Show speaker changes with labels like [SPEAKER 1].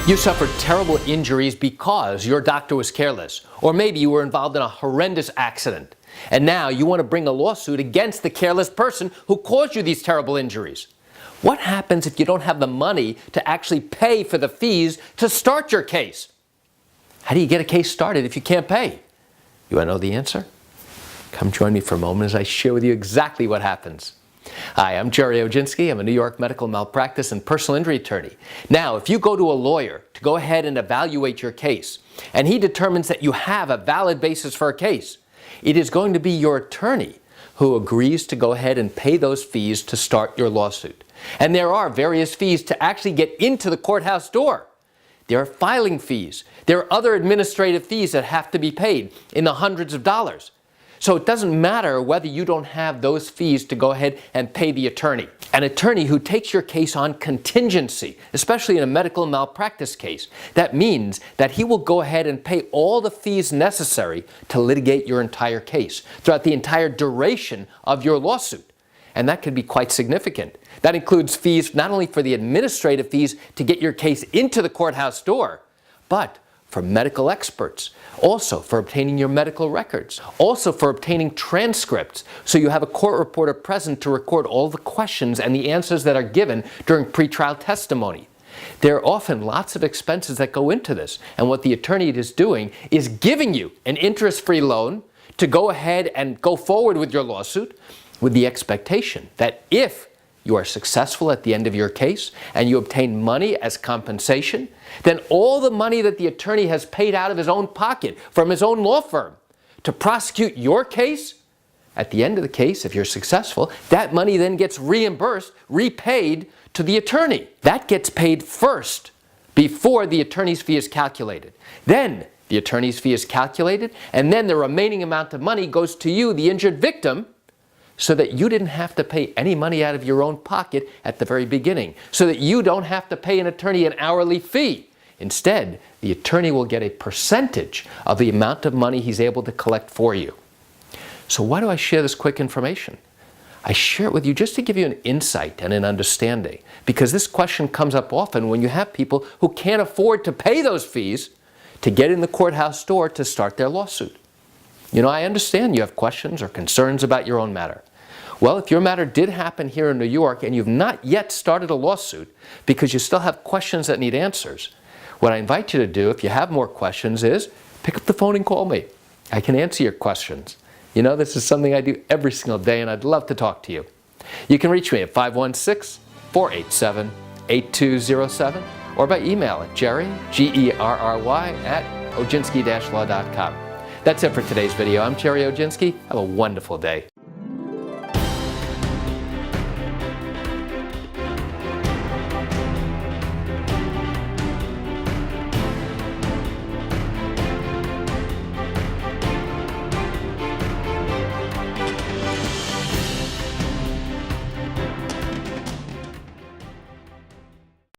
[SPEAKER 1] You suffered terrible injuries because your doctor was careless, or maybe you were involved in a horrendous accident, and now you want to bring a lawsuit against the careless person who caused you these terrible injuries. What happens if you don't have the money to actually pay for the fees to start your case? How do you get a case started if you can't pay? You want to know the answer? Come join me for a moment as I share with you exactly what happens. Hi, I'm Gerry Oginski. I'm a New York medical malpractice and personal injury attorney. Now, if you go to a lawyer to go ahead and evaluate your case, and he determines that you have a valid basis for a case, it is going to be your attorney who agrees to go ahead and pay those fees to start your lawsuit. And there are various fees to actually get into the courthouse door. There are filing fees. There are other administrative fees that have to be paid in the hundreds of dollars. So it doesn't matter whether you don't have those fees to go ahead and pay the attorney. An attorney who takes your case on contingency, especially in a medical malpractice case, that means that he will go ahead and pay all the fees necessary to litigate your entire case throughout the entire duration of your lawsuit. And that could be quite significant. That includes fees not only for the administrative fees to get your case into the courthouse door, but for medical experts, also for obtaining your medical records, also for obtaining transcripts so you have a court reporter present to record all the questions and the answers that are given during pretrial testimony. There are often lots of expenses that go into this, and what the attorney is doing is giving you an interest-free loan to go ahead and go forward with your lawsuit with the expectation that if you are successful at the end of your case and you obtain money as compensation, then all the money that the attorney has paid out of his own pocket from his own law firm to prosecute your case, at the end of the case, if you're successful, that money then gets reimbursed, repaid to the attorney. That gets paid first before the attorney's fee is calculated. Then the attorney's fee is calculated, and then the remaining amount of money goes to you, the injured victim, so that you didn't have to pay any money out of your own pocket at the very beginning, so that you don't have to pay an attorney an hourly fee. Instead, the attorney will get a percentage of the amount of money he's able to collect for you. So why do I share this quick information? I share it with you just to give you an insight and an understanding, because this question comes up often when you have people who can't afford to pay those fees to get in the courthouse door to start their lawsuit. You know, I understand you have questions or concerns about your own matter. Well, if your matter did happen here in New York and you've not yet started a lawsuit because you still have questions that need answers, what I invite you to do, if you have more questions, is pick up the phone and call me. I can answer your questions. You know, this is something I do every single day, and I'd love to talk to you. You can reach me at 516-487-8207 or by email at Gerry, Gerry, @ oginski-law.com. That's it for today's video. I'm Gerry Oginski. Have a wonderful day.